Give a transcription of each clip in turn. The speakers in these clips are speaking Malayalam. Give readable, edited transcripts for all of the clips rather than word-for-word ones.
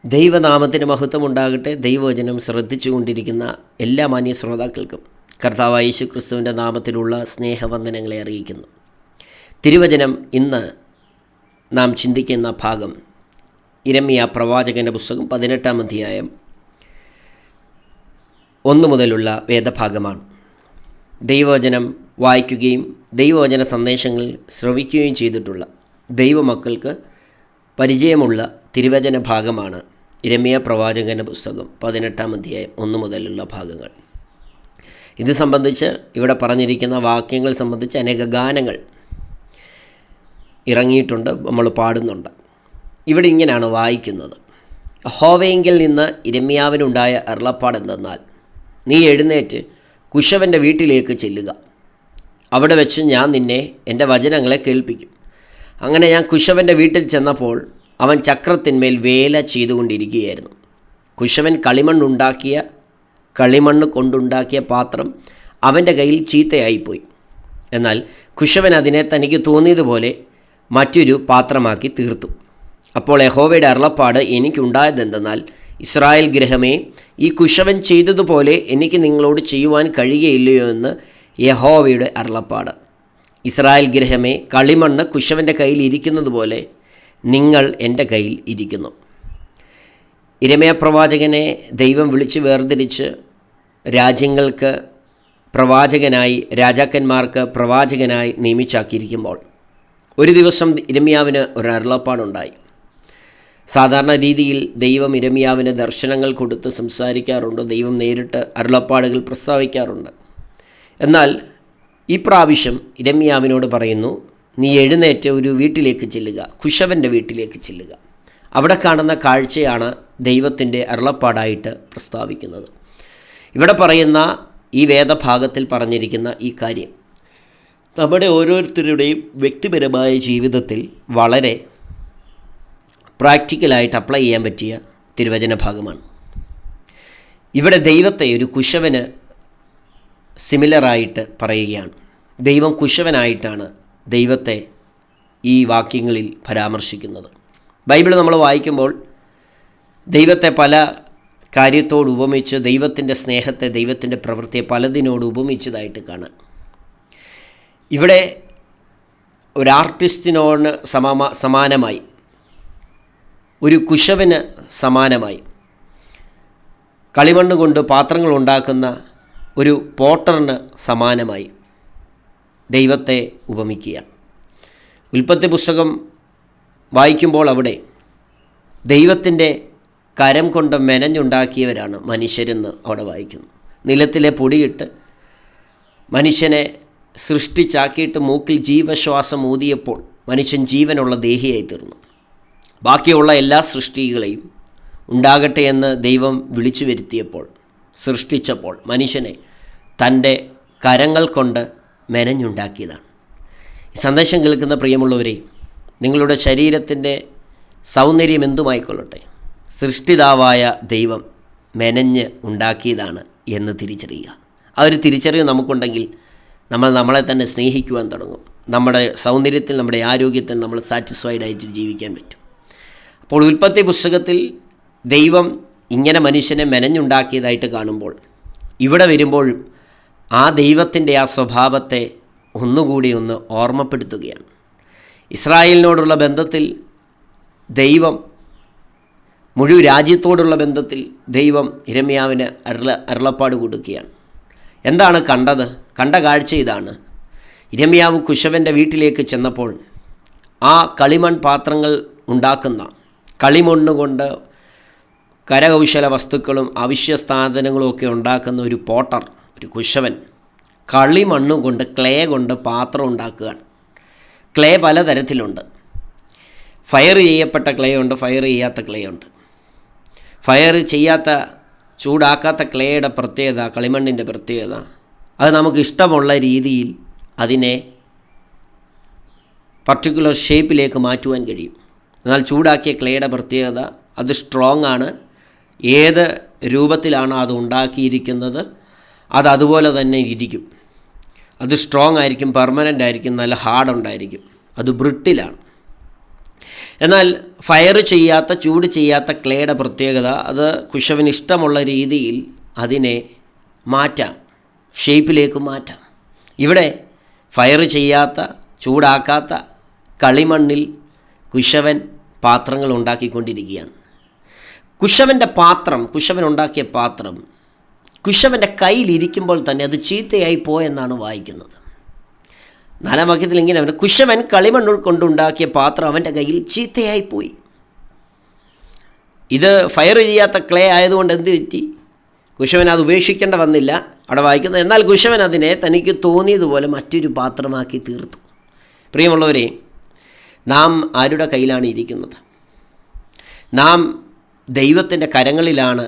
ദൈവനാമത്തിന് മഹത്വമുണ്ടാകട്ടെ. ദൈവവചനം ശ്രദ്ധിച്ചുകൊണ്ടിരിക്കുന്ന എല്ലാ മാന്യ ശ്രോതാക്കൾക്കും കർത്താവായ യേശു ക്രിസ്തുവിൻ്റെ നാമത്തിലുള്ള സ്നേഹവന്ദനങ്ങളെ അറിയിക്കുന്നു. തിരുവചനം ഇന്ന് നാം ചിന്തിക്കുന്ന ഭാഗം യിരെമ്യാ പ്രവാചകൻ്റെ പുസ്തകം 18-ാം അധ്യായം 1 മുതലുള്ള വേദഭാഗമാണ്. ദൈവവചനം വായിക്കുകയും ദൈവവചന സന്ദേശങ്ങൾ ശ്രവിക്കുകയും ചെയ്തിട്ടുള്ള ദൈവമക്കൾക്ക് പരിചയമുള്ള തിരുവചന ഭാഗമാണ് യിരെമ്യാ പ്രവാചകൻ്റെ പുസ്തകം 18-ാം അധ്യായം 1 മുതലുള്ള ഭാഗങ്ങൾ. ഇത് സംബന്ധിച്ച് ഇവിടെ പറഞ്ഞിരിക്കുന്ന വാക്യങ്ങൾ സംബന്ധിച്ച് അനേക ഗാനങ്ങൾ ഇറങ്ങിയിട്ടുണ്ട്, നമ്മൾ പാടുന്നുണ്ട്. ഇവിടെ ഇങ്ങനെയാണ് വായിക്കുന്നത്: യഹോവയിങ്കൽ നിന്ന് യിരെമ്യാവിനുണ്ടായ അരുളപ്പാടെന്തെന്നാൽ, നീ എഴുന്നേറ്റ് കുശവൻ്റെ വീട്ടിലേക്ക് ചെല്ലുക. അവിടെ വെച്ച് ഞാൻ നിന്നെ എൻ്റെ വചനങ്ങളെ കേൾപ്പിക്കും. അങ്ങനെ ഞാൻ കുശവൻ്റെ വീട്ടിൽ ചെന്നപ്പോൾ അവൻ ചക്രത്തിന്മേൽ വേല ചെയ്തുകൊണ്ടിരിക്കുകയായിരുന്നു. കുശവൻ കളിമണ്ണ് കൊണ്ടുണ്ടാക്കിയ പാത്രം അവൻ്റെ കയ്യിൽ ചീത്തയായിപ്പോയി. എന്നാൽ കുശവൻ അതിനെ തനിക്ക് തോന്നിയതുപോലെ മറ്റൊരു പാത്രമാക്കി തീർത്തു. അപ്പോൾ യഹോവയുടെ അരുളപ്പാട് എനിക്കുണ്ടായതെന്തെന്നാൽ, ഇസ്രായേൽ ഗൃഹമേ, ഈ കുശവൻ ചെയ്തതുപോലെ എനിക്ക് നിങ്ങളോട് ചെയ്യുവാൻ കഴിയുകയില്ലയോ എന്ന് യഹോവയുടെ അരുളപ്പാട്. ഇസ്രായേൽ ഗൃഹമേ, കളിമണ്ണ് കുശവൻ്റെ കയ്യിൽ ഇരിക്കുന്നത് പോലെ നിങ്ങൾ എൻ്റെ കയ്യിൽ ഇരിക്കുന്നു. യിരെമ്യാ പ്രവാചകനെ ദൈവം വിളിച്ച് വേർതിരിച്ച് രാജ്യങ്ങൾക്ക് പ്രവാചകനായി, രാജാക്കന്മാർക്ക് പ്രവാചകനായി നിയമിച്ചാക്കിയിരിക്കുമ്പോൾ ഒരു ദിവസം യിരെമ്യാവിന് ഒരു അരുളപ്പാടുണ്ടായി. സാധാരണ രീതിയിൽ ദൈവം യിരെമ്യാവിന് ദർശനങ്ങൾ കൊടുത്ത് സംസാരിക്കാറുണ്ട്, ദൈവം നേരിട്ട് അരുളപ്പാടുകൾ പ്രസ്താവിക്കാറുണ്ട്. എന്നാൽ ഈ പ്രാവശ്യം യിരെമ്യാവിനോട് പറയുന്നു, നീ എഴുന്നേറ്റ് ഒരു വീട്ടിലേക്ക് ചെല്ലുക, കുശവൻ്റെ വീട്ടിലേക്ക് ചെല്ലുക. അവിടെ കാണുന്ന കാഴ്ചയാണ് ദൈവത്തിൻ്റെ അരുളപ്പാടായിട്ട് പ്രസ്താവിക്കുന്നത്. ഇവിടെ പറയുന്ന ഈ വേദഭാഗത്തിൽ പറഞ്ഞിരിക്കുന്ന ഈ കാര്യം നമ്മുടെ ഓരോരുത്തരുടെയും വ്യക്തിപരമായ ജീവിതത്തിൽ വളരെ പ്രാക്ടിക്കലായിട്ട് അപ്ലൈ ചെയ്യാൻ പറ്റിയ തിരുവചന ഭാഗമാണ്. ഇവിടെ ദൈവത്തെ ഒരു കുശവന് സിമിലറായിട്ട് പറയുകയാണ്. ദൈവം കുശവനായിട്ടാണ് ദൈവത്തെ ഈ വാക്യങ്ങളിൽ പരാമർശിക്കുന്നത്. ബൈബിൾ നമ്മൾ വായിക്കുമ്പോൾ ദൈവത്തെ പല കാര്യത്തോട് ഉപമിച്ച്, ദൈവത്തിൻ്റെ സ്നേഹത്തെ, ദൈവത്തിൻ്റെ പ്രവൃത്തിയെ പലതിനോട് ഉപമിച്ചതായിട്ട് കാണാം. ഇവിടെ ഒരു ആർട്ടിസ്റ്റിനോട് സമാനമായി, ഒരു കുശവന് സമാനമായി, കളിമണ്ണ് കൊണ്ട് പാത്രങ്ങൾ ഉണ്ടാക്കുന്ന ഒരു പോട്ടറിന് സമാനമായി ദൈവത്തെ ഉപമിക്കുകയാണ്. ഉൽപ്പത്തി പുസ്തകം വായിക്കുമ്പോൾ അവിടെ ദൈവത്തിൻ്റെ കരം കൊണ്ട് മെനഞ്ഞുണ്ടാക്കിയവരാണ് മനുഷ്യരെന്ന് അവിടെ വായിക്കുന്നു. നിലത്തിലെ പൊടിയിട്ട് മനുഷ്യനെ സൃഷ്ടിച്ചാക്കിയിട്ട് മൂക്കിൽ ജീവശ്വാസം ഊതിയപ്പോൾ മനുഷ്യൻ ജീവനുള്ള ദേഹിയായി തീർന്നു. ബാക്കിയുള്ള എല്ലാ സൃഷ്ടികളെയും ഉണ്ടാകട്ടെ എന്ന് ദൈവം വിളിച്ചു വരുത്തിയപ്പോൾ, സൃഷ്ടിച്ചപ്പോൾ മനുഷ്യനെ തൻ്റെ കരങ്ങൾ കൊണ്ട് മെനഞ്ഞുണ്ടാക്കിയതാണ്. ഈ സന്ദേശം കേൾക്കുന്ന പ്രിയമുള്ളവരെ, നിങ്ങളുടെ ശരീരത്തിൻ്റെ സൗന്ദര്യം എന്തുമായിക്കൊള്ളട്ടെ, സൃഷ്ടിതാവായ ദൈവം മെനഞ്ഞ് ഉണ്ടാക്കിയതാണ് എന്ന് തിരിച്ചറിയുക. ആ ഒരു തിരിച്ചറിവ് നമുക്കുണ്ടെങ്കിൽ നമ്മൾ നമ്മളെ തന്നെ സ്നേഹിക്കുവാൻ തുടങ്ങും. നമ്മുടെ സൗന്ദര്യത്തിൽ, നമ്മുടെ ആരോഗ്യത്തിൽ നമ്മൾ സാറ്റിസ്ഫൈഡ് ആയിട്ട് ജീവിക്കാൻ പറ്റും. അപ്പോൾ ഉൽപ്പത്തി പുസ്തകത്തിൽ ദൈവം ഇങ്ങനെ മനുഷ്യനെ മെനഞ്ഞുണ്ടാക്കിയതായിട്ട് കാണുമ്പോൾ, ഇവിടെ വരുമ്പോഴും ആ ദൈവത്തിൻ്റെ ആ സ്വഭാവത്തെ ഒന്നുകൂടി ഒന്ന് ഓർമ്മപ്പെടുത്തുകയാണ്. ഇസ്രായേലിനോടുള്ള ബന്ധത്തിൽ ദൈവം, മുഴുവൻ രാജ്യത്തോടുള്ള ബന്ധത്തിൽ ദൈവം യിരെമ്യാവിന് അരുളപ്പാട് കൊടുക്കുകയാണ്. എന്താണ് കണ്ടത്? കണ്ട കാഴ്ച ഇതാണ്: യിരെമ്യാവ് കുശവൻ്റെ വീട്ടിലേക്ക് ചെന്നപ്പോൾ ആ കളിമൺ പാത്രങ്ങൾ ഉണ്ടാക്കുന്ന, കളിമണ്ണ് കൊണ്ട് കരകൗശല വസ്തുക്കളും അവശ്യ സാധനങ്ങളും ഒക്കെ ഉണ്ടാക്കുന്ന ഒരു പോട്ടർ, ഒരു കുശവൻ, കളിമണ്ണ് കൊണ്ട്, ക്ലേ കൊണ്ട് പാത്രം ഉണ്ടാക്കുകയാണ്. ക്ലേ പലതരത്തിലുണ്ട്. ഫയർ ചെയ്യപ്പെട്ട ക്ലേ ഉണ്ട്, ഫയർ ചെയ്യാത്ത ക്ലേ ഉണ്ട്. ഫയർ ചെയ്യാത്ത, ചൂടാക്കാത്ത ക്ലേയുടെ പ്രത്യേകത, കളിമണ്ണിൻ്റെ പ്രത്യേകത, അത് നമുക്ക് ഇഷ്ടമുള്ള രീതിയിൽ അതിനെ പർട്ടിക്കുലർ ഷേപ്പിലേക്ക് മാറ്റുവാൻ കഴിയും. എന്നാൽ ചൂടാക്കിയ ക്ലേയുടെ പ്രത്യേകത, അത് സ്ട്രോങ് ആണ്. ഏത് രൂപത്തിലാണ് അത് ഉണ്ടാക്കിയിരിക്കുന്നത് അത് അതുപോലെ തന്നെ ഇരിക്കും. അത് സ്ട്രോങ് ആയിരിക്കും, പെർമനൻ്റ് ആയിരിക്കും, നല്ല ഹാർഡ് ഉണ്ടായിരിക്കും. അത് ബ്രിട്ടിലാണ്. എന്നാൽ ഫയർ ചെയ്യാത്ത, ചൂട് ചെയ്യാത്ത ക്ലേയുടെ പ്രത്യേകത, അത് കുശവന് ഇഷ്ടമുള്ള രീതിയിൽ അതിനെ മാറ്റാം, ഷേപ്പിലേക്ക് മാറ്റാം. ഇവിടെ ഫയർ ചെയ്യാത്ത, ചൂടാക്കാത്ത കളിമണ്ണിൽ കുശവൻ പാത്രങ്ങൾ ഉണ്ടാക്കിക്കൊണ്ടിരിക്കുകയാണ്. കുശവൻ ഉണ്ടാക്കിയ പാത്രം കുശവൻ്റെ കയ്യിലിരിക്കുമ്പോൾ തന്നെ അത് ചീത്തയായി പോയെന്നാണ് വായിക്കുന്നത്. 4-ാം വാക്യത്തിൽ ഇങ്ങനെ, കുശവൻ കളിമണ്ണ് കൊണ്ടുണ്ടാക്കിയ പാത്രം അവൻ്റെ കയ്യിൽ ചീത്തയായിപ്പോയി. ഇത് ഫയർ ചെയ്യാത്ത ക്ലേ ആയതുകൊണ്ട് എന്ത് പറ്റി? കുശവൻ അത് ഉപേക്ഷിക്കേണ്ട വന്നില്ല. അവിടെ വായിക്കുന്നത്, എന്നാൽ കുശവൻ അതിനെ തനിക്ക് തോന്നിയതുപോലെ മറ്റൊരു പാത്രമാക്കി തീർത്തു. പ്രിയമുള്ളവരെ, നാം ആരുടെ കയ്യിലാണ് ഇരിക്കുന്നത്? നാം ദൈവത്തിൻ്റെ കരങ്ങളിലാണ്,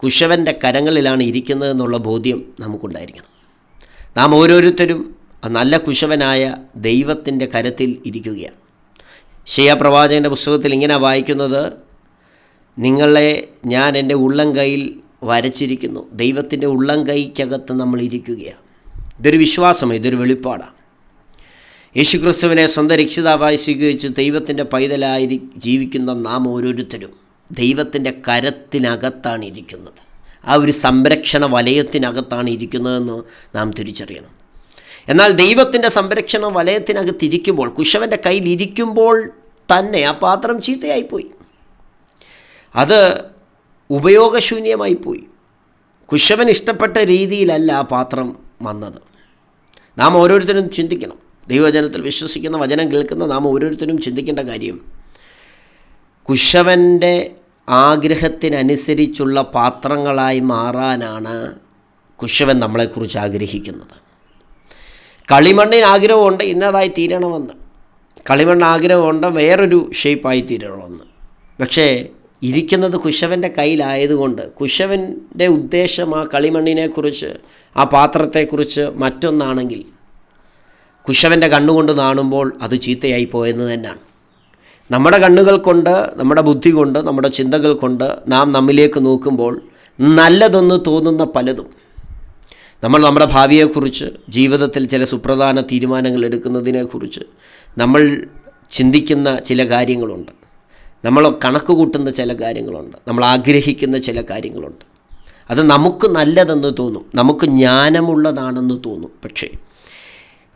കുശവൻ്റെ കരങ്ങളിലാണ് ഇരിക്കുന്നതെന്നുള്ള ബോധ്യം നമുക്കുണ്ടായിരിക്കണം. നാം ഓരോരുത്തരും നല്ല കുശവനായ ദൈവത്തിൻ്റെ കരത്തിൽ ഇരിക്കുകയാണ്. യെശയ്യാ പ്രവാചകൻ്റെ പുസ്തകത്തിൽ ഇങ്ങനെ വായിക്കുന്നത്, നിങ്ങളെ ഞാൻ എൻ്റെ ഉള്ളം കൈയിൽ വരച്ചിരിക്കുന്നു. ദൈവത്തിൻ്റെ ഉള്ളം കൈക്കകത്ത് നമ്മൾ ഇരിക്കുകയാണ്. ഇതൊരു വിശ്വാസമാണ്, ഇതൊരു വെളിപ്പാടാണ്. യേശുക്രിസ്തുവിനെ സ്വന്തം രക്ഷിതാവായി സ്വീകരിച്ച് ദൈവത്തിൻ്റെ പൈതലായി ജീവിക്കുന്ന നാം ഓരോരുത്തരും ദൈവത്തിൻ്റെ കരത്തിനകത്താണ് ഇരിക്കുന്നത്. ആ ഒരു സംരക്ഷണ വലയത്തിനകത്താണ് ഇരിക്കുന്നതെന്ന് നാം തിരിച്ചറിയണം. എന്നാൽ ദൈവത്തിൻ്റെ സംരക്ഷണ വലയത്തിനകത്തിരിക്കുമ്പോൾ, കുശവൻ്റെ കയ്യിലിരിക്കുമ്പോൾ തന്നെ ആ പാത്രം ചീത്തയായിപ്പോയി, അത് ഉപയോഗശൂന്യമായിപ്പോയി. കുശവൻ ഇഷ്ടപ്പെട്ട രീതിയിലല്ല ആ പാത്രം വന്നത്. നാം ഓരോരുത്തരും ചിന്തിക്കണം. ദൈവവചനത്തിൽ വിശ്വസിക്കുന്ന, വചനം കേൾക്കുന്ന നാം ഓരോരുത്തരും ചിന്തിക്കേണ്ട കാര്യം, കുശവൻ്റെ ആഗ്രഹത്തിനനുസരിച്ചുള്ള പാത്രങ്ങളായി മാറാനാണ് കുശവൻ നമ്മളെക്കുറിച്ച് ആഗ്രഹിക്കുന്നത്. കളിമണ്ണിന് ആഗ്രഹമുണ്ട് ഇന്നതായി തീരണമെന്ന്, കളിമണ്ണ് ആഗ്രഹമുണ്ട് വേറൊരു ഷേപ്പായി തീരണമെന്ന്. പക്ഷേ ഇരിക്കുന്നത് കുശവൻ്റെ കയ്യിലായതുകൊണ്ട് കുശവൻ്റെ ഉദ്ദേശം ആ കളിമണ്ണിനെക്കുറിച്ച്, ആ പാത്രത്തെക്കുറിച്ച് മറ്റൊന്നാണെങ്കിൽ കുശവൻ്റെ കണ്ണുകൊണ്ട് കാണുമ്പോൾ അത് ചീത്തയായി പോയെന്ന് തന്നെയാണ്. നമ്മുടെ കണ്ണുകൾ കൊണ്ട്, നമ്മുടെ ബുദ്ധി കൊണ്ട്, നമ്മുടെ ചിന്തകൾ കൊണ്ട് നാം നമ്മിലേക്ക് നോക്കുമ്പോൾ നല്ലതെന്ന് തോന്നുന്ന പലതും, നമ്മൾ നമ്മുടെ ഭാവിയെക്കുറിച്ച്, ജീവിതത്തിൽ ചില സുപ്രധാന തീരുമാനങ്ങൾ എടുക്കുന്നതിനെക്കുറിച്ച് നമ്മൾ ചിന്തിക്കുന്ന ചില കാര്യങ്ങളുണ്ട്, നമ്മൾ കണക്ക് കൂട്ടുന്ന ചില കാര്യങ്ങളുണ്ട്, നമ്മൾ ആഗ്രഹിക്കുന്ന ചില കാര്യങ്ങളുണ്ട്. അത് നമുക്ക് നല്ലതെന്ന് തോന്നും, നമുക്ക് ജ്ഞാനമുള്ളതാണെന്ന് തോന്നും. പക്ഷേ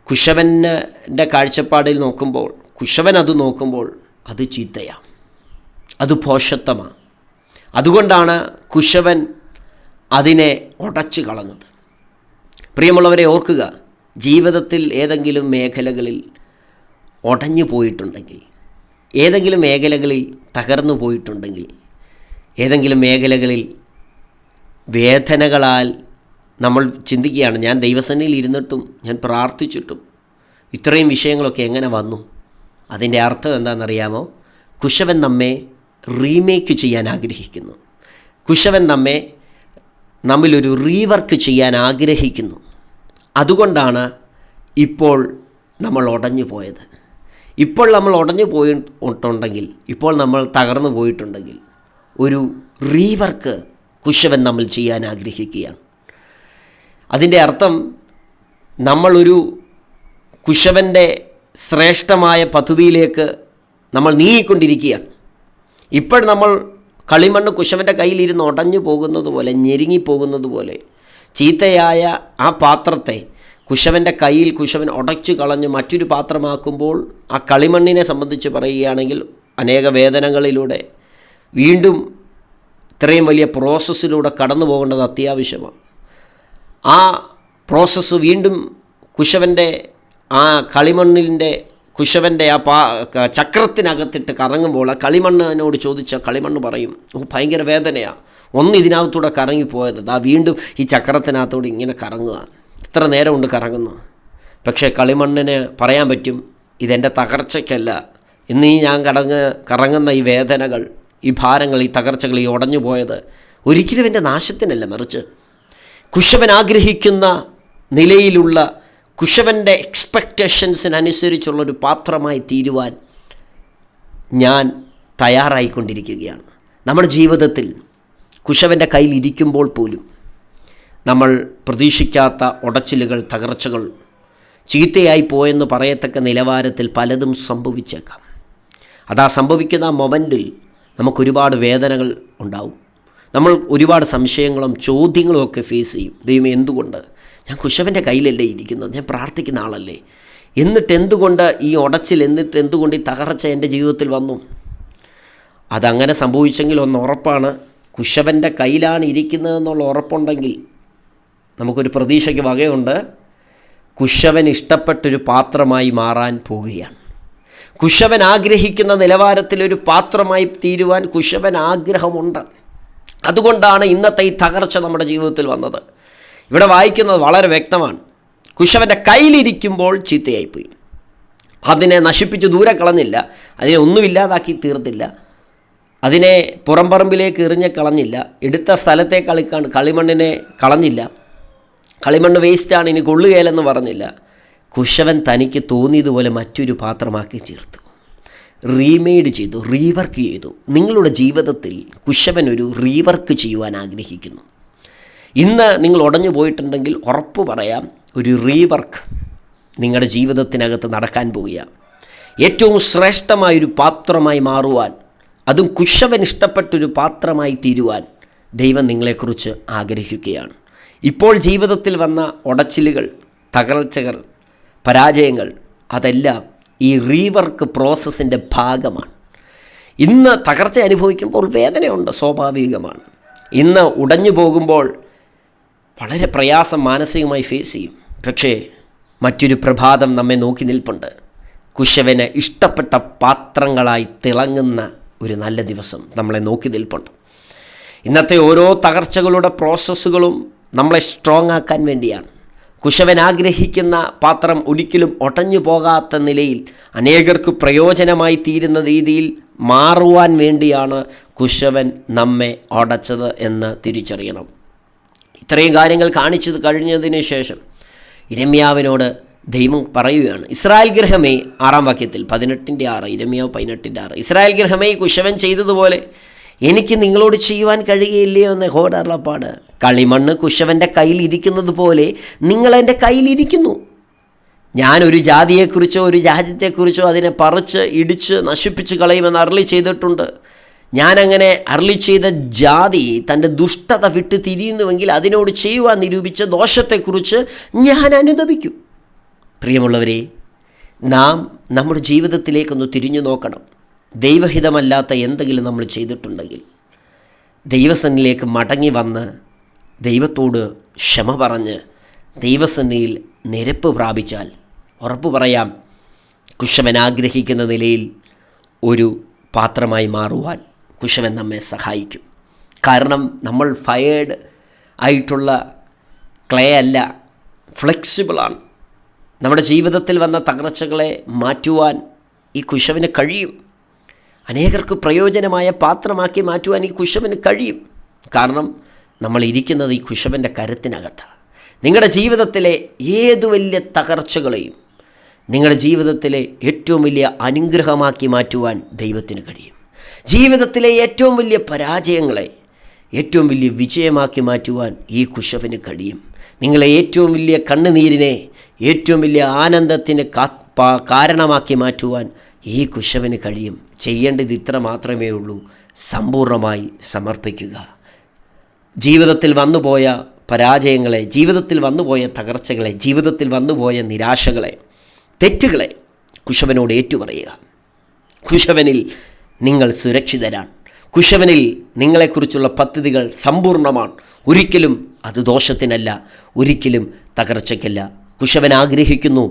കുശവൻ്റെ കാഴ്ചപ്പാടിൽ നോക്കുമ്പോൾ, കുശവൻ അത് നോക്കുമ്പോൾ അത് ചീത്തയാണ്, അത് ഭോഷത്വമാണ്. അതുകൊണ്ടാണ് കുശവൻ അതിനെ ഉടച്ചു കളഞ്ഞത്. പ്രിയമുള്ളവരെ, ഓർക്കുക, ജീവിതത്തിൽ ഏതെങ്കിലും മേഖലകളിൽ ഉടഞ്ഞു പോയിട്ടുണ്ടെങ്കിൽ, ഏതെങ്കിലും മേഖലകളിൽ തകർന്നു പോയിട്ടുണ്ടെങ്കിൽ, ഏതെങ്കിലും മേഖലകളിൽ വേദനകളാൽ നമ്മൾ ചിന്തിക്കുകയാണ്, ഞാൻ ദൈവസന്നിധിയിൽ ഇരുന്നിട്ടും ഞാൻ പ്രാർത്ഥിച്ചിട്ടും ഇത്രയും വിഷയങ്ങളൊക്കെ എങ്ങനെ വന്നു? അതിൻ്റെ അർത്ഥം എന്താണെന്നറിയാമോ? കുശവൻ നമ്മെ റീമേക്ക് ചെയ്യാൻ ആഗ്രഹിക്കുന്നു. കുശവൻ നമ്മിലൊരു റീവർക്ക് ചെയ്യാൻ ആഗ്രഹിക്കുന്നു. അതുകൊണ്ടാണ് ഇപ്പോൾ നമ്മൾ ഉടഞ്ഞു പോയത്. ഇപ്പോൾ നമ്മൾ ഉടഞ്ഞു പോയിട്ടുണ്ടെങ്കിൽ, ഇപ്പോൾ നമ്മൾ തകർന്നു പോയിട്ടുണ്ടെങ്കിൽ, ഒരു റീവർക്ക് കുശവൻ നമ്മൾ ചെയ്യാൻ ആഗ്രഹിക്കുകയാണ്. അതിൻ്റെ അർത്ഥം നമ്മളൊരു കുശവൻ്റെ ശ്രേഷ്ഠമായ പദ്ധതിയിലേക്ക് നമ്മൾ നീങ്ങിക്കൊണ്ടിരിക്കുകയാണ്. ഇപ്പോൾ നമ്മൾ കളിമണ്ണ് കുശവൻ്റെ കയ്യിലിരുന്ന് ഉടഞ്ഞു പോകുന്നത് പോലെ, ഞെരുങ്ങിപ്പോകുന്നത് പോലെ, ചീത്തയായ ആ പാത്രത്തെ കുശവൻ്റെ കയ്യിൽ കുശവൻ ഉടച്ചു കളഞ്ഞ് മറ്റൊരു പാത്രമാക്കുമ്പോൾ, ആ കളിമണ്ണിനെ സംബന്ധിച്ച് പറയുകയാണെങ്കിൽ അനേക വേദനകളിലൂടെ വീണ്ടും ഇത്രയും വലിയ പ്രോസസ്സിലൂടെ കടന്നു പോകേണ്ടത് അത്യാവശ്യമാണ്. ആ പ്രോസസ്സ് വീണ്ടും കുശവൻ്റെ ആ കുശവൻ്റെ ആ ചക്രത്തിനകത്തിട്ട് കറങ്ങുമ്പോൾ, ആ കളിമണ്ണിനോട് ചോദിച്ച കളിമണ്ണ് പറയും, ഭയങ്കര വേദനയാണ്, ഒന്ന് ഇതിനകത്തൂടെ കറങ്ങിപ്പോയത്, വീണ്ടും ഈ ചക്രത്തിനകത്തൂടെ ഇങ്ങനെ കറങ്ങുക, ഇത്ര നേരം കൊണ്ട് കറങ്ങുന്നു. പക്ഷേ കളിമണ്ണിന് പറയാൻ പറ്റും, ഇതെൻ്റെ തകർച്ചയ്ക്കല്ല, ഇന്ന് ഞാൻ കറങ്ങുന്ന ഈ വേദനകൾ, ഈ ഭാരങ്ങൾ, ഈ തകർച്ചകൾ, ഈ ഉടഞ്ഞു പോയത് ഒരിക്കലും എൻ്റെ നാശത്തിനല്ല, മറിച്ച് കുശവൻ ആഗ്രഹിക്കുന്ന നിലയിലുള്ള, കുശവൻ്റെ എക്സ്പെക്റ്റേഷൻസിനനുസരിച്ചുള്ളൊരു പാത്രമായി തീരുവാൻ ഞാൻ തയ്യാറായിക്കൊണ്ടിരിക്കുകയാണ്. നമ്മുടെ ജീവിതത്തിൽ കുശവൻ്റെ കയ്യിൽ ഇരിക്കുമ്പോൾ പോലും നമ്മൾ പ്രതീക്ഷിക്കാത്ത ഉടച്ചിലുകൾ, തകർച്ചകൾ, ചീത്തയായി പോയെന്ന് പറയത്തക്ക നിലവാരത്തിൽ പലതും സംഭവിച്ചേക്കാം. അതാ സംഭവിക്കുന്ന ആ മൊമെൻറ്റിൽ നമുക്കൊരുപാട് വേദനകൾ ഉണ്ടാവും. നമ്മൾ ഒരുപാട് സംശയങ്ങളും ചോദ്യങ്ങളും ഒക്കെ ഫേസ് ചെയ്യും. ദൈവമേ, എന്തുകൊണ്ട്? ഞാൻ കുശവൻ്റെ കയ്യിലല്ലേ ഇരിക്കുന്നത്, ഞാൻ പ്രാർത്ഥിക്കുന്ന ആളല്ലേ, എന്നിട്ട് എന്തുകൊണ്ട് ഈ ഉടച്ചിൽ, എന്നിട്ട് എന്തുകൊണ്ട് ഈ തകർച്ച എൻ്റെ ജീവിതത്തിൽ വന്നു? അതങ്ങനെ സംഭവിച്ചെങ്കിൽ ഒന്ന് ഉറപ്പാണ്, കുശവൻ്റെ കയ്യിലാണ് ഇരിക്കുന്നതെന്നുള്ള ഉറപ്പുണ്ടെങ്കിൽ നമുക്കൊരു പ്രതീക്ഷയ്ക്ക് വകയുണ്ട്. കുശവൻ ഇഷ്ടപ്പെട്ടൊരു പാത്രമായി മാറാൻ പോവുകയാണ്. കുശവൻ ആഗ്രഹിക്കുന്ന നിലവാരത്തിലൊരു പാത്രമായി തീരുവാൻ കുശവൻ ആഗ്രഹമുണ്ട്. അതുകൊണ്ടാണ് ഇന്നത്തെ ഈ തകർച്ച നമ്മുടെ ജീവിതത്തിൽ വന്നത്. ഇവിടെ വായിക്കുന്നത് വളരെ വ്യക്തമാണ്. കുശവൻ്റെ കയ്യിലിരിക്കുമ്പോൾ ചീത്തയായിപ്പോയി. അതിനെ നശിപ്പിച്ച് ദൂരെ കളഞ്ഞില്ല, അതിനെ ഒന്നുമില്ലാതാക്കി തീർത്തില്ല, അതിനെ പുറംപറമ്പിലേക്ക് എറിഞ്ഞ് കളഞ്ഞില്ല, എടുത്ത സ്ഥലത്തെ കളിമണ്ണിനെ കളഞ്ഞില്ല, കളിമണ്ണ് വേസ്റ്റാണ് ഇനി കൊള്ളുകയില്ലെന്ന് പറഞ്ഞില്ല. കുശവൻ തനിക്ക് തോന്നിയതുപോലെ മറ്റൊരു പാത്രമാക്കി ചേർത്തു, റീമെയ്ഡ് ചെയ്തു, റീവർക്ക് ചെയ്തു. നിങ്ങളുടെ ജീവിതത്തിൽ കുശവൻ ഒരു റീവർക്ക് ചെയ്യുവാൻ ആഗ്രഹിക്കുന്നു. ഇന്ന് നിങ്ങൾ ഉടഞ്ഞു പോയിട്ടുണ്ടെങ്കിൽ ഉറപ്പ് പറയാം, ഒരു റീവർക്ക് നിങ്ങളുടെ ജീവിതത്തിനകത്ത് നടക്കാൻ പോവുകയാണ്. ഏറ്റവും ശ്രേഷ്ഠമായൊരു പാത്രമായി മാറുവാൻ, അതും കുശവൻ ഇഷ്ടപ്പെട്ടൊരു പാത്രമായി തീരുവാൻ ദൈവം നിങ്ങളെക്കുറിച്ച് ആഗ്രഹിക്കുകയാണ്. ഇപ്പോൾ ജീവിതത്തിൽ വന്ന ഉടച്ചിലുകൾ, തകർച്ചകൾ, പരാജയങ്ങൾ അതെല്ലാം ഈ റീവർക്ക് പ്രോസസ്സിൻ്റെ ഭാഗമാണ്. ഇന്ന് തകർച്ച അനുഭവിക്കുമ്പോൾ വേദനയുണ്ട്, സ്വാഭാവികമാണ്. ഇന്ന് ഉടഞ്ഞു പോകുമ്പോൾ വളരെ പ്രയാസം മാനസികമായി ഫേസ് ചെയ്യും. പക്ഷേ മറ്റൊരു പ്രഭാതം നമ്മെ നോക്കി നിൽപ്പുണ്ട്. കുശവന് ഇഷ്ടപ്പെട്ട പാത്രങ്ങളായി തിളങ്ങുന്ന ഒരു നല്ല ദിവസം നമ്മളെ നോക്കി നിൽപ്പുണ്ട്. ഇന്നത്തെ ഓരോ തകർച്ചകളുടെ പ്രോസസ്സുകളും നമ്മളെ സ്ട്രോങ് ആക്കാൻ വേണ്ടിയാണ്. കുശവൻ ആഗ്രഹിക്കുന്ന പാത്രം ഒരിക്കലും ഒടഞ്ഞു പോകാത്ത നിലയിൽ അനേകർക്ക് പ്രയോജനമായി തീരുന്ന രീതിയിൽ മാറുവാൻ വേണ്ടിയാണ് കുശവൻ നമ്മെ ഒടച്ചത് എന്ന് തിരിച്ചറിയണം. ഇത്രയും കാര്യങ്ങൾ കാണിച്ചത് കഴിഞ്ഞതിന് ശേഷം യിരെമ്യാവിനോട് ദൈവം പറയുകയാണ്, ഇസ്രായേൽ ഗൃഹമേ, 6-ാം വാക്യത്തിൽ 18:6, യിരെമ്യാവ് 18:6, ഇസ്രായേൽ ഗൃഹമേ, കുശവൻ ചെയ്തതുപോലെ എനിക്ക് നിങ്ങളോട് ചെയ്യുവാൻ കഴിയുകയില്ലയോ എന്ന് യഹോവയുടെ അരുളപ്പാട്. കളിമണ്ണ് കുശവൻ്റെ കയ്യിൽ ഇരിക്കുന്നത് പോലെ നിങ്ങളെൻ്റെ കയ്യിലിരിക്കുന്നു. ഞാനൊരു ജാതിയെക്കുറിച്ചോ ഒരു രാജ്യത്തെക്കുറിച്ചോ അതിനെ പറിച്ച് ഇടിച്ച് നശിപ്പിച്ച് കളയുമെന്ന് അരുളി ചെയ്തിട്ടുണ്ട്. ഞാനങ്ങനെ അരുളി ചെയ്ത ജാതി തൻ്റെ ദുഷ്ടത വിട്ട് തിരിയുന്നുവെങ്കിൽ അതിനോട് ചെയ്യുവാൻ നിരൂപിച്ച ദോഷത്തെക്കുറിച്ച് ഞാൻ അനുതപിക്കും. പ്രിയമുള്ളവരെ, നാം നമ്മുടെ ജീവിതത്തിലേക്കൊന്ന് തിരിഞ്ഞു നോക്കണം. ദൈവഹിതമല്ലാത്ത എന്തെങ്കിലും നമ്മൾ ചെയ്തിട്ടുണ്ടെങ്കിൽ ദൈവസന്നിധിയിലേക്ക് മടങ്ങി വന്ന് ദൈവത്തോട് ക്ഷമ പറഞ്ഞ് ദൈവസന്നിധിയിൽ നിരപ്പ് പ്രാപിച്ചാൽ ഉറപ്പ് പറയാം, കുശവൻ ആഗ്രഹിക്കുന്ന നിലയിൽ ഒരു പാത്രമായി മാറുവാൻ കുശവൻ നമ്മെ സഹായിക്കും. കാരണം നമ്മൾ ഫയേർഡ് ആയിട്ടുള്ള ക്ലേ അല്ല, ഫ്ലെക്സിബിളാണ്. നമ്മുടെ ജീവിതത്തിൽ വന്ന തകർച്ചകളെ മാറ്റുവാൻ ഈ കുശവന് കഴിയും. അനേകർക്ക് പ്രയോജനമായ പാത്രമാക്കി മാറ്റുവാൻ ഈ കുശവന് കഴിയും. കാരണം നമ്മൾ ഇരിക്കുന്നത് ഈ കുശവൻ്റെ കരത്തിനകത്താണ്. നിങ്ങളുടെ ജീവിതത്തിലെ ഏതു വലിയ തകർച്ചകളെയും നിങ്ങളുടെ ജീവിതത്തിലെ ഏറ്റവും വലിയ അനുഗ്രഹമാക്കി മാറ്റുവാൻ ദൈവത്തിന് കഴിയും. ജീവിതത്തിലെ ഏറ്റവും വലിയ പരാജയങ്ങളെ ഏറ്റവും വലിയ വിജയമാക്കി മാറ്റുവാൻ ഈ കുശവന് കഴിയും. നിങ്ങളെ ഏറ്റവും വലിയ കണ്ണുനീരിനെ ഏറ്റവും വലിയ ആനന്ദത്തിന് കാരണമാക്കി മാറ്റുവാൻ ഈ കുശവന് കഴിയും. ചെയ്യേണ്ടത് ഇത്ര മാത്രമേ ഉള്ളൂ, സമ്പൂർണ്ണമായി സമർപ്പിക്കുക. ജീവിതത്തിൽ വന്നുപോയ പരാജയങ്ങളെ, ജീവിതത്തിൽ വന്നുപോയ തകർച്ചകളെ, ജീവിതത്തിൽ വന്നുപോയ നിരാശകളെ, തെറ്റുകളെ കുശവനോട് ഏറ്റുപറയുക. കുശവനിൽ നിങ്ങൾ സുരക്ഷിതരാണ്. കുശവനിൽ നിങ്ങളെക്കുറിച്ചുള്ള പദ്ധതികൾ സമ്പൂർണ്ണമാണ്. ഒരിക്കലും അത് ദോഷത്തിനല്ല, ഒരിക്കലും തകർച്ചയ്ക്കല്ല. കുശവൻ ആഗ്രഹിക്കുന്നു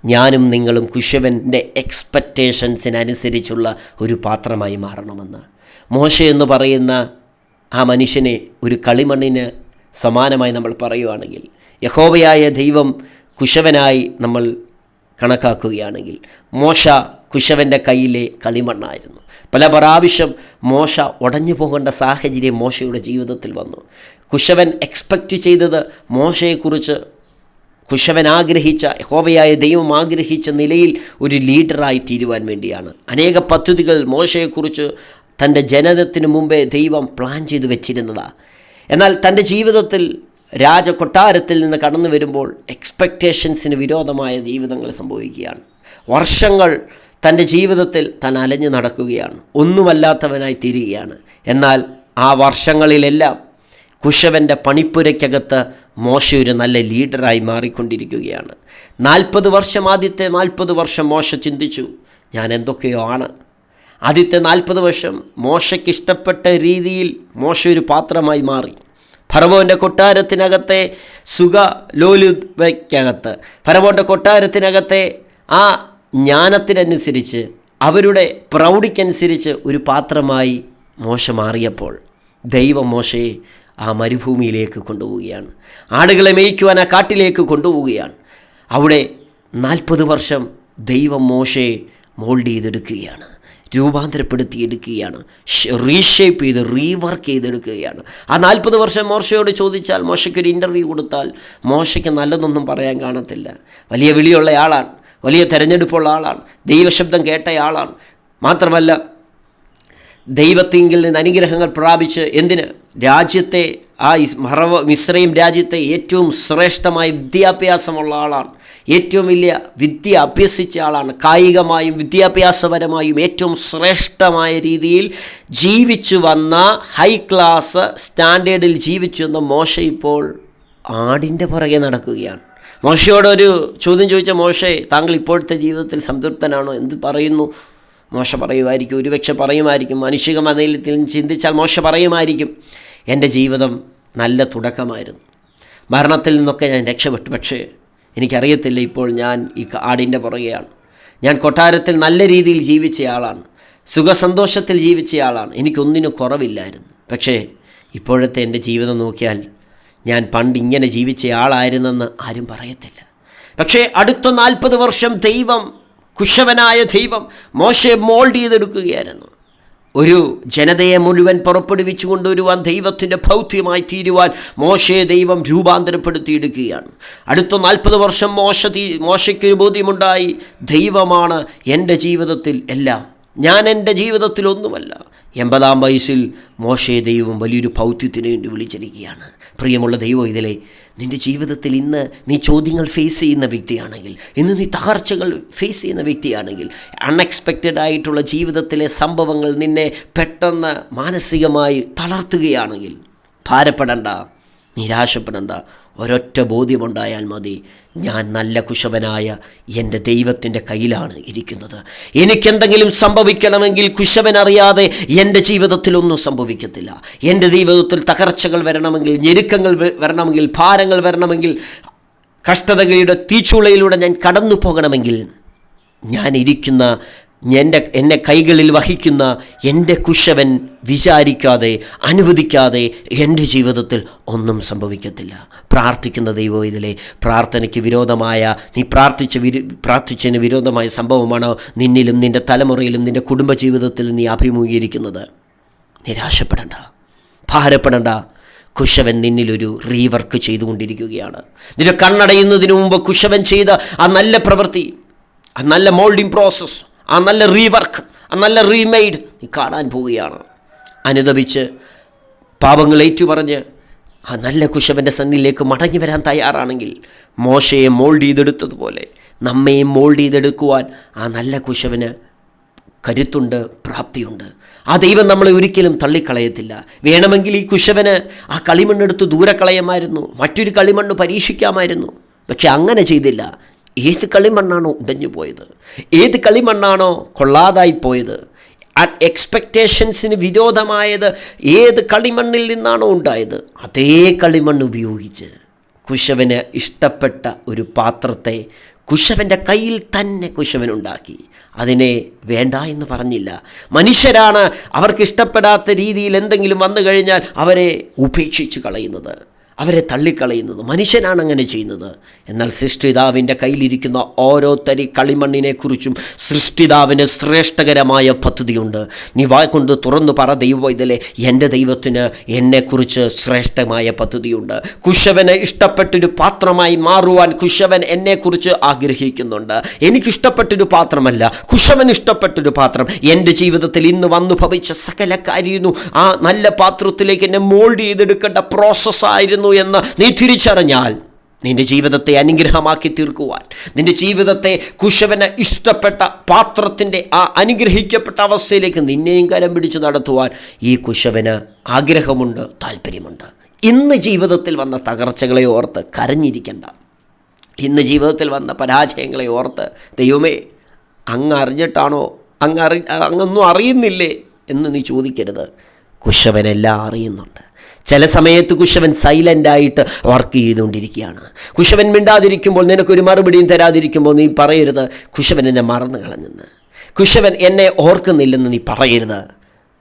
ഞാനും നിങ്ങളും കുശവൻ്റെ എക്സ്പെക്റ്റേഷൻസിനനുസരിച്ചുള്ള ഒരു പാത്രമായി മാറണമെന്ന്. മോശെ എന്ന് പറയുന്ന ആ മനുഷ്യനെ ഒരു കളിമണ്ണിന് സമാനമായി നമ്മൾ പറയുകയാണെങ്കിൽ, യഹോവയായ ദൈവം കുശവനായി നമ്മൾ കണക്കാക്കുകയാണെങ്കിൽ, മോശ കുശവൻ്റെ കയ്യിലെ കളിമണ്ണായിരുന്നു. പല പ്രാവശ്യം മോശ ഉടഞ്ഞു പോകേണ്ട സാഹചര്യം മോശയുടെ ജീവിതത്തിൽ വന്നു. കുശവൻ എക്സ്പെക്റ്റ് ചെയ്തത് മോശയെക്കുറിച്ച് കുശവൻ ആഗ്രഹിച്ച, യഹോവയായ ദൈവം ആഗ്രഹിച്ച നിലയിൽ ഒരു ലീഡറായി തീരുവാൻ വേണ്ടിയാണ്. അനേക പദ്ധതികൾ മോശയെക്കുറിച്ച് തൻ്റെ ജനനത്തിനു മുമ്പേ ദൈവം പ്ലാൻ ചെയ്തു വെച്ചിരുന്നതാണ്. എന്നാൽ തൻ്റെ ജീവിതത്തിൽ രാജകൊട്ടാരത്തിൽ നിന്ന് കടന്നു വരുമ്പോൾ എക്സ്പെക്റ്റേഷൻസിന് വിരോധമായ ജീവിതങ്ങൾ സംഭവിക്കുകയാണ്. വർഷങ്ങൾ തൻ്റെ ജീവിതത്തിൽ താൻ അലഞ്ഞു നടക്കുകയാണ്, ഒന്നുമല്ലാത്തവനായി തീരുകയാണ്. എന്നാൽ ആ വർഷങ്ങളിലെല്ലാം കുശവൻ്റെ പണിപ്പുരയ്ക്കകത്ത് മോശ ഒരു നല്ല ലീഡറായി മാറിക്കൊണ്ടിരിക്കുകയാണ്. 40 വർഷം, ആദ്യത്തെ 40 വർഷം മോശ ചിന്തിച്ചു, ഞാൻ എന്തൊക്കെയോ ആണ്. ആദ്യത്തെ 40 വർഷം മോശയ്ക്ക് ഇഷ്ടപ്പെട്ട രീതിയിൽ മോശ ഒരു പാത്രമായി മാറി. ഫറവോൻ്റെ കൊട്ടാരത്തിനകത്തെ സുഖലോലുപയ്ക്കകത്ത്, ഫറവോൻ്റെ കൊട്ടാരത്തിനകത്തെ ആ ജ്ഞാനത്തിനനുസരിച്ച്, അവരുടെ പ്രൗഢിക്കനുസരിച്ച് ഒരു പാത്രമായി മോശ മാറിയപ്പോൾ ദൈവം മോശയെ ആ മരുഭൂമിയിലേക്ക് കൊണ്ടുപോവുകയാണ്. ആടുകളെ മേയ്ക്കുവാൻ ആ കാട്ടിലേക്ക് കൊണ്ടുപോവുകയാണ്. അവിടെ 40 വർഷം ദൈവം മോശയെ മോൾഡ് ചെയ്തെടുക്കുകയാണ്, രൂപാന്തരപ്പെടുത്തിയെടുക്കുകയാണ്, റീഷേപ്പ് ചെയ്ത് റീവർക്ക് ചെയ്തെടുക്കുകയാണ്. ആ 40 വർഷം മോശയോട് ചോദിച്ചാൽ, മോശയ്ക്കൊരു ഇൻ്റർവ്യൂ കൊടുത്താൽ മോശയ്ക്ക് നല്ലതൊന്നും പറയാൻ കാണത്തില്ല. വലിയ വിളിയുള്ള ആളാണ്, വലിയ തെരഞ്ഞെടുപ്പുള്ള ആളാണ്, ദൈവശബ്ദം കേട്ടയാളാണ്. മാത്രമല്ല ദൈവത്തിങ്കിൽ നിന്ന് അനുഗ്രഹങ്ങൾ പ്രാപിച്ച് എന്തിന് രാജ്യത്തെ ആ മിസ്രൈം രാജ്യത്തെ ഏറ്റവും ശ്രേഷ്ഠമായ വിദ്യാഭ്യാസമുള്ള ആളാണ്, ഏറ്റവും വലിയ വിദ്യ അഭ്യസിച്ച ആളാണ്. കായികമായും വിദ്യാഭ്യാസപരമായും ഏറ്റവും ശ്രേഷ്ഠമായ രീതിയിൽ ജീവിച്ചു വന്ന, ഹൈ ക്ലാസ് സ്റ്റാൻഡേർഡിൽ ജീവിച്ചു വന്ന മോശ ഇപ്പോൾ ആടിൻ്റെ പുറകെ നടക്കുകയാണ്. മോശയോടൊരു ചോദ്യം ചോദിച്ച, മോശേ, താങ്കൾ ഇപ്പോഴത്തെ ജീവിതത്തിൽ സംതൃപ്തനാണോ? എന്ത് പറയുന്നു? മോശ പറയുമായിരിക്കും, ഒരുപക്ഷെ പറയുമായിരിക്കും, മാനുഷിക മനയിൽ ചിന്തിച്ചാൽ മോശ പറയുമായിരിക്കും, എൻ്റെ ജീവിതം നല്ല തുടക്കമായിരുന്നു, മരണത്തിൽ നിന്നൊക്കെ ഞാൻ രക്ഷപ്പെട്ടു. പക്ഷേ എനിക്കറിയത്തില്ല, ഇപ്പോൾ ഞാൻ ഈ ആടിൻ്റെ പുറകെയാണ്. ഞാൻ കൊട്ടാരത്തിൽ നല്ല രീതിയിൽ ജീവിച്ചയാളാണ്, സുഖസന്തോഷത്തിൽ ജീവിച്ചയാളാണ്, എനിക്കൊന്നിനും കുറവില്ലായിരുന്നു. പക്ഷേ ഇപ്പോഴത്തെ എൻ്റെ ജീവിതം നോക്കിയാൽ ഞാൻ പണ്ട് ഇങ്ങനെ ജീവിച്ചയാളായിരുന്നെന്ന് ആരും പറയത്തില്ല. പക്ഷേ അടുത്ത 40 വർഷം ദൈവം, കുശവനായ ദൈവം മോശയെ മോൾഡ് ചെയ്തെടുക്കുകയായിരുന്നു. ഒരു ജനതയെ മുഴുവൻ പുറപ്പെടുവിച്ചു കൊണ്ടുവരുവാൻ, ദൈവത്തിൻ്റെ ഭൗത്യമായി തീരുവാൻ മോശയെ ദൈവം രൂപാന്തരപ്പെടുത്തിയെടുക്കുകയാണ്. അടുത്ത 40 വർഷം മോശയ്ക്കൊരു ബോധ്യമുണ്ടായി, ദൈവമാണ് എൻ്റെ ജീവിതത്തിൽ എല്ലാം, ഞാൻ എൻ്റെ ജീവിതത്തിൽ ഒന്നുമല്ല. 80-ാം വയസ്സിൽ മോശയെ ദൈവം വലിയൊരു ഭൗത്യത്തിന് വേണ്ടി വിളിച്ചിരിക്കുകയാണ്. പ്രിയമുള്ള ദൈവം, ഇതിലെ നിൻ്റെ ജീവിതത്തിൽ ഇന്ന് നീ ചോദ്യങ്ങൾ ഫേസ് ചെയ്യുന്ന വ്യക്തിയാണെങ്കിൽ, ഇന്ന് നീ തകർച്ചകൾ ഫേസ് ചെയ്യുന്ന വ്യക്തിയാണെങ്കിൽ, അൺഎക്സ്പെക്റ്റഡ് ആയിട്ടുള്ള ജീവിതത്തിലെ സംഭവങ്ങൾ നിന്നെ പെട്ടെന്ന് മാനസികമായി തളർത്തുകയാണെങ്കിൽ, ഭാരപ്പെടണ്ട, നിരാശപ്പെടണ്ട. ഒരൊറ്റ ബോധ്യമുണ്ടായാൽ മതി, ഞാൻ നല്ല കുശവനായ എൻ്റെ ദൈവത്തിൻ്റെ കയ്യിലാണ് ഇരിക്കുന്നത്. എനിക്കെന്തെങ്കിലും സംഭവിക്കണമെങ്കിൽ കുശവനറിയാതെ എൻ്റെ ജീവിതത്തിലൊന്നും സംഭവിക്കത്തില്ല. എൻ്റെ ജീവിതത്തിൽ തകർച്ചകൾ വരണമെങ്കിൽ, ഞെരുക്കങ്ങൾ വരണമെങ്കിൽ, ഭാരങ്ങൾ വരണമെങ്കിൽ, കഷ്ടതകളുടെ തീച്ചൂളയിലൂടെ ഞാൻ കടന്നു പോകണമെങ്കിൽ, ഞാൻ ഇരിക്കുന്ന എന്നെ കൈകളിൽ വഹിക്കുന്ന എൻ്റെ കുശവൻ വിചാരിക്കാതെ, അനുവദിക്കാതെ എൻ്റെ ജീവിതത്തിൽ ഒന്നും സംഭവിക്കത്തില്ല. പ്രാർത്ഥിക്കുന്ന ദൈവം, ഇതിലെ പ്രാർത്ഥനയ്ക്ക് വിരോധമായ, നീ പ്രാർത്ഥിച്ചതിന് വിരോധമായ സംഭവമാണോ നിന്നിലും നിൻ്റെ തലമുറയിലും നിൻ്റെ കുടുംബജീവിതത്തിൽ നീ അഭിമുഖീകരിക്കുന്നത്? നിരാശപ്പെടണ്ട, ഭാരപ്പെടണ്ട. കുശവൻ നിന്നിലൊരു റീവർക്ക് ചെയ്തുകൊണ്ടിരിക്കുകയാണ്. നിന്റെ കണ്ണടയുന്നതിന് മുമ്പ് കുശവൻ ചെയ്ത ആ നല്ല പ്രവൃത്തി, ആ നല്ല മോൾഡിംഗ് പ്രോസസ്സ്, ആ നല്ല റീവർക്ക്, ആ നല്ല റീമെയ്ഡ് നീ കാണാൻ പോവുകയാണ്. അനുദപിച്ച് പാപങ്ങൾ ഏറ്റുപറഞ്ഞ് ആ നല്ല കുശവൻ്റെ സന്നിധിയിലേക്ക് മടങ്ങി വരാൻ തയ്യാറാണെങ്കിൽ, മോശയെ മോൾഡ് ചെയ്തെടുത്തതുപോലെ നമ്മയും മോൾഡ് ചെയ്തെടുക്കുവാൻ ആ നല്ല കുശവന് കരുത്തുണ്ട്, പ്രാപ്തിയുണ്ട്. ആ ദൈവം നമ്മളെ ഒരിക്കലും തള്ളിക്കളയത്തില്ല. വേണമെങ്കിൽ ഈ കുശവന് ആ കളിമണ്ണെടുത്ത് ദൂരെ കളയാമായിരുന്നു, മറ്റൊരു കളിമണ്ണ് പരീക്ഷിക്കാമായിരുന്നു. പക്ഷെ അങ്ങനെ ചെയ്തില്ല. ഏത് കളിമണ്ണാണോ ഉടഞ്ഞു പോയത്, ഏത് കളിമണ്ണാണോ കൊള്ളാതായി പോയത്, എക്സ്പെക്റ്റേഷൻസിന് വിരോധമായത് ഏത് കളിമണ്ണിൽ നിന്നാണോ ഉണ്ടായത്, അതേ കളിമണ്ണ് ഉപയോഗിച്ച് കുശവന് ഇഷ്ടപ്പെട്ട ഒരു പാത്രത്തെ കുശവൻ്റെ കയ്യിൽ തന്നെ കുശവനുണ്ടാക്കി. അതിനെ വേണ്ട എന്ന് പറഞ്ഞില്ല. മനുഷ്യരാണ് അവർക്ക് ഇഷ്ടപ്പെടാത്ത രീതിയിൽ എന്തെങ്കിലും വന്നു കഴിഞ്ഞാൽ അവരെ ഉപേക്ഷിച്ച് കളയുന്നത്, അവരെ തള്ളിക്കളയുന്നത്. മനുഷ്യനാണ് അങ്ങനെ ചെയ്യുന്നത്. എന്നാൽ സൃഷ്ടിതാവിൻ്റെ കയ്യിലിരിക്കുന്ന ഓരോ തരി കളിമണ്ണിനെക്കുറിച്ചും സൃഷ്ടിതാവിന് ശ്രേഷ്ഠകരമായ പദ്ധതിയുണ്ട്. നീ വായ്കൊണ്ട് തുറന്നു പറ, ദൈവം ഇതിലെ എൻ്റെ ദൈവത്തിന് എന്നെക്കുറിച്ച് ശ്രേഷ്ഠമായ പദ്ധതിയുണ്ട്. കുശവന് ഇഷ്ടപ്പെട്ടൊരു പാത്രമായി മാറുവാൻ കുശവൻ എന്നെക്കുറിച്ച് ആഗ്രഹിക്കുന്നുണ്ട്. എനിക്കിഷ്ടപ്പെട്ടൊരു പാത്രമല്ല, കുശവൻ ഇഷ്ടപ്പെട്ടൊരു പാത്രം. എൻ്റെ ജീവിതത്തിൽ ഇന്ന് വന്നു ഭവിച്ച സകല കാര്യവും ആ നല്ല പാത്രത്തിലേക്ക് എന്നെ മോൾഡ് ചെയ്തെടുക്കേണ്ട പ്രോസസ്സായിരുന്നു എന്ന് നീ തിരിച്ചറിഞ്ഞാൽ നിൻ്റെ ജീവിതത്തെ അനുഗ്രഹമാക്കി തീർക്കുവാൻ, നിൻ്റെ ജീവിതത്തെ കുശവന് ഇഷ്ടപ്പെട്ട പാത്രത്തിൻ്റെ ആ അനുഗ്രഹിക്കപ്പെട്ട അവസ്ഥയിലേക്ക് നിന്നെയും കരം പിടിച്ച് നടത്തുവാൻ ഈ കുശവന് ആഗ്രഹമുണ്ട്, താല്പര്യമുണ്ട്. ഇന്ന് ജീവിതത്തിൽ വന്ന തകർച്ചകളെ ഓർത്ത് കരഞ്ഞിരിക്കണ്ട. ഇന്ന് ജീവിതത്തിൽ വന്ന പരാജയങ്ങളെ ഓർത്ത് ദൈവമേ അങ്ങ് അറിഞ്ഞിട്ടാണോ, അങ്ങൊന്നും അറിയുന്നില്ലേ എന്ന് നീ ചോദിക്കരുത്. കുശവനെല്ലാം അറിയുന്നുണ്ട്. ചില സമയത്ത് കുശവൻ സൈലൻ്റായിട്ട് വർക്ക് ചെയ്തുകൊണ്ടിരിക്കുകയാണ്. കുശവൻ മിണ്ടാതിരിക്കുമ്പോൾ, നിനക്കൊരു മറുപടിയും തരാതിരിക്കുമ്പോൾ നീ പറയരുത് കുശവൻ എന്നെ മറന്നു കളഞ്ഞെന്ന്, കുശവൻ എന്നെ ഓർക്കുന്നില്ലെന്ന് നീ പറയരുത്.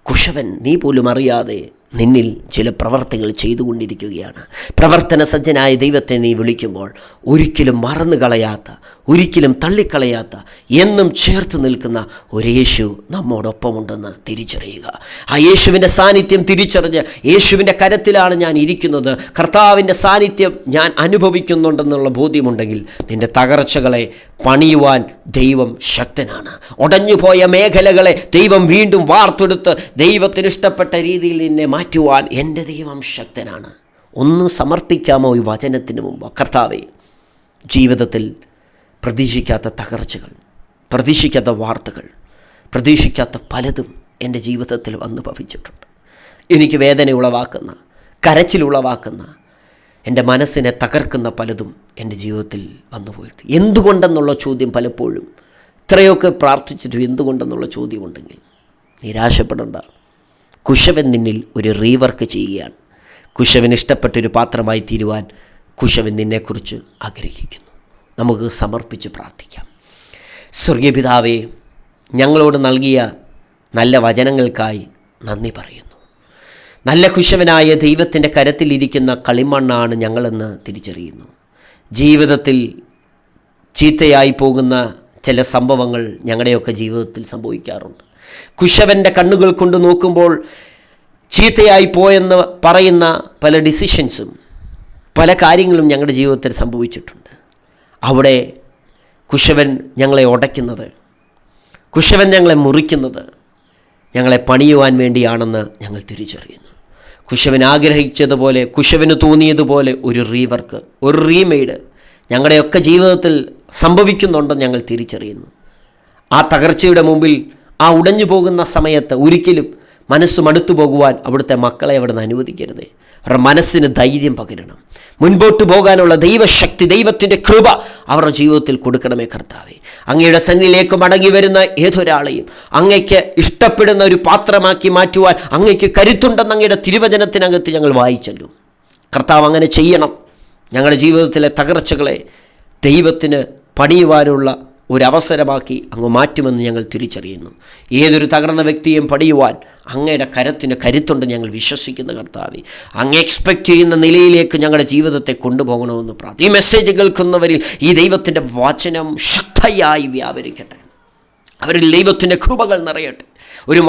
കുശവൻ നീ പോലും അറിയാതെ നിന്നിൽ ചില പ്രവർത്തികൾ ചെയ്തുകൊണ്ടിരിക്കുകയാണ്. പ്രവർത്തന സജ്ജനായ ദൈവത്തെ നീ വിളിക്കുമ്പോൾ ഒരിക്കലും മറന്നു കളയാത്ത, ഒരിക്കലും തള്ളിക്കളയാത്ത, എന്നും ചേർത്ത് നിൽക്കുന്ന ഒരു യേശു നമ്മോടൊപ്പമുണ്ടെന്ന് തിരിച്ചറിയുക. ആ യേശുവിൻ്റെ സാന്നിധ്യം തിരിച്ചറിഞ്ഞ്, യേശുവിൻ്റെ കരത്തിലാണ് ഞാൻ ഇരിക്കുന്നത്, കർത്താവിൻ്റെ സാന്നിധ്യം ഞാൻ അനുഭവിക്കുന്നുണ്ടെന്നുള്ള ബോധ്യമുണ്ടെങ്കിൽ നിൻ്റെ തകർച്ചകളെ പണിയുവാൻ ദൈവം ശക്തനാണ്. ഉടഞ്ഞുപോയ മേഖലകളെ ദൈവം വീണ്ടും വാർത്തെടുത്ത് ദൈവത്തിന് ഇഷ്ടപ്പെട്ട രീതിയിൽ നിന്നെ മാറ്റുവാൻ എൻ്റെ ദൈവം ശക്തനാണ്. ഒന്ന് സമർപ്പിക്കാമോ ഈ വചനത്തിന് മുമ്പ്? കർത്താവേ, ജീവിതത്തിൽ പ്രതീക്ഷിക്കാത്ത തകർച്ചകൾ, പ്രതീക്ഷിക്കാത്ത വാർത്തകൾ, പ്രതീക്ഷിക്കാത്ത പലതും എൻ്റെ ജീവിതത്തിൽ വന്നു ഭവിച്ചിട്ടുണ്ട്. എനിക്ക് വേദന ഉളവാക്കുന്ന, കരച്ചിലുളവാക്കുന്ന, എൻ്റെ മനസ്സിനെ തകർക്കുന്ന പലതും എൻ്റെ ജീവിതത്തിൽ വന്നുപോയിട്ട്. എന്തുകൊണ്ടെന്നുള്ള ചോദ്യം പലപ്പോഴും, ഇത്രയൊക്കെ പ്രാർത്ഥിച്ചിട്ടും എന്തുകൊണ്ടെന്നുള്ള ചോദ്യമുണ്ടെങ്കിൽ നിരാശപ്പെടേണ്ട. കുശവൻ നിന്നിൽ ഒരു റീവർക്ക് ചെയ്യുകയാണ്. കുശവൻ ഇഷ്ടപ്പെട്ടൊരു പാത്രമായി തീരുവാൻ കുശവൻ നിന്നെക്കുറിച്ച് ആഗ്രഹിക്കുന്നു. നമുക്ക് സമർപ്പിച്ച് പ്രാർത്ഥിക്കാം. സ്വർഗീയ പിതാവേ, ഞങ്ങളോട് നൽകിയ നല്ല വചനങ്ങൾക്കായി നന്ദി പറയുന്നു. നല്ല കുശവനായ ദൈവത്തിൻ്റെ കരത്തിലിരിക്കുന്ന കളിമണ്ണാണ് ഞങ്ങളെന്ന് തിരിച്ചറിയുന്നു. ജീവിതത്തിൽ ചീത്തയായി പോകുന്ന ചില സംഭവങ്ങൾ ഞങ്ങളുടെയൊക്കെ ജീവിതത്തിൽ സംഭവിക്കാറുണ്ട്. കുശവൻ്റെ കണ്ണുകൾ കൊണ്ട് നോക്കുമ്പോൾ ചീത്തയായി പോയെന്ന് പറയുന്ന പല ഡിസിഷൻസും പല കാര്യങ്ങളും ഞങ്ങളുടെ ജീവിതത്തിൽ സംഭവിച്ചിട്ടുണ്ട്. അവിടെ കുശവൻ ഞങ്ങളെ ഉടയ്ക്കുന്നത്, കുശവൻ ഞങ്ങളെ മുറിക്കുന്നത് ഞങ്ങളെ പണിയുവാൻ വേണ്ടിയാണെന്ന് ഞങ്ങൾ തിരിച്ചറിയുന്നു. കുശവൻ ആഗ്രഹിച്ചതുപോലെ, കുശവന് തോന്നിയതുപോലെ ഒരു റീവർക്ക്, ഒരു റീമെയ്ഡ് ഞങ്ങളുടെയൊക്കെ ജീവിതത്തിൽ സംഭവിക്കുന്നുണ്ടെന്ന് ഞങ്ങൾ തിരിച്ചറിയുന്നു. ആ തകർച്ചയുടെ മുമ്പിൽ, ആ ഉടഞ്ഞു പോകുന്ന സമയത്ത് ഒരിക്കലും മനസ്സ് മടുത്തു പോകുവാൻ അവിടുത്തെ മക്കളെ അവിടെ നിന്ന് അനുവദിക്കരുതേ. അവരുടെ മനസ്സിന് ധൈര്യം പകരണം. മുൻപോട്ട് പോകാനുള്ള ദൈവശക്തി, ദൈവത്തിൻ്റെ കൃപ അവരുടെ ജീവിതത്തിൽ കൊടുക്കണമേ കർത്താവേ. അങ്ങയുടെ സന്നിധിയിലേക്ക് മടങ്ങി വരുന്ന ഏതൊരാളെയും അങ്ങയ്ക്ക് ഇഷ്ടപ്പെടുന്ന ഒരു പാത്രമാക്കി മാറ്റുവാൻ അങ്ങയ്ക്ക് കരുത്തുണ്ടെന്ന് അങ്ങയുടെ തിരുവചനത്തിനകത്ത് ഞങ്ങൾ വായിച്ചല്ലോ. കർത്താവ് അങ്ങനെ ചെയ്യണം. ഞങ്ങളുടെ ജീവിതത്തിലെ തകർച്ചകളെ ദൈവത്തിന് പണിയുവാനുള്ള ഒരവസരമാക്കി അങ്ങ് മാറ്റുമെന്ന് ഞങ്ങൾ തിരിച്ചറിയുന്നു. ഏതൊരു തകർന്ന വ്യക്തിയെയും പണിയുവാൻ അങ്ങയുടെ കരത്തിന് കരുത്തുണ്ട് ഞങ്ങൾ വിശ്വസിക്കുന്ന കർത്താവേ. അങ്ങ് എക്സ്പെക്റ്റ് ചെയ്യുന്ന നിലയിലേക്ക് ഞങ്ങളുടെ ജീവിതത്തെ കൊണ്ടുപോകണമെന്ന് പ്രാർത്ഥിക്കുന്നു. ഈ മെസ്സേജ് കേൾക്കുന്നവരിൽ ഈ ദൈവത്തിൻ്റെ വചനം ശക്തിയായി വ്യാപരിക്കട്ടെ. അവരിൽ ദൈവത്തിൻ്റെ കൃപകൾ നിറയട്ടെ. ഒരു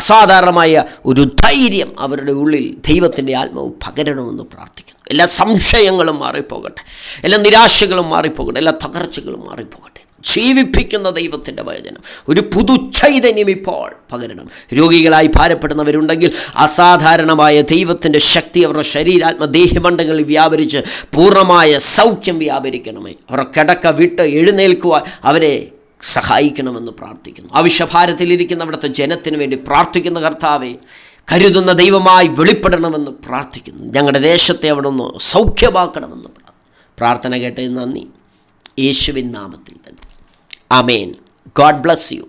അസാധാരണമായ ഒരു ധൈര്യം അവരുടെ ഉള്ളിൽ ദൈവത്തിൻ്റെ ആത്മാവ് പകരണമെന്ന് പ്രാർത്ഥിക്കുന്നു. എല്ലാ സംശയങ്ങളും മാറിപ്പോകട്ടെ, എല്ലാ നിരാശകളും മാറിപ്പോകട്ടെ, എല്ലാ തകർച്ചകളും മാറിപ്പോകട്ടെ. ജീവിപ്പിക്കുന്ന ദൈവത്തിൻ്റെ വചനം ഒരു പുതു ചൈതന്യം ഇപ്പോൾ പകരണം. രോഗികളായി ഭാരപ്പെടുന്നവരുണ്ടെങ്കിൽ അസാധാരണമായ ദൈവത്തിൻ്റെ ശക്തി അവരുടെ ശരീരാത്മദേഹമണ്ഡങ്ങളിൽ വ്യാപരിച്ച് പൂർണ്ണമായ സൗഖ്യം വ്യാപരിക്കണമേ. അവരുടെ കിടക്ക വിട്ട് എഴുന്നേൽക്കുവാൻ അവരെ സഹായിക്കണമെന്ന് പ്രാർത്ഥിക്കുന്നു. ആവശ്യഭാരത്തിലിരിക്കുന്ന അവിടുത്തെ ജനത്തിന് വേണ്ടി പ്രാർത്ഥിക്കുന്ന കർത്താവെ, കരുതുന്ന ദൈവമായി വെളിപ്പെടണമെന്ന് പ്രാർത്ഥിക്കുന്നു. ഞങ്ങളുടെ ദേശത്തെ അവിടെ ഒന്ന് സൗഖ്യമാക്കണമെന്ന് പ്രാർത്ഥന കേട്ടതിന് നന്ദി. യേശുവിൻ നാമത്തിൽ തന്നെ ആമേൻ. God bless you.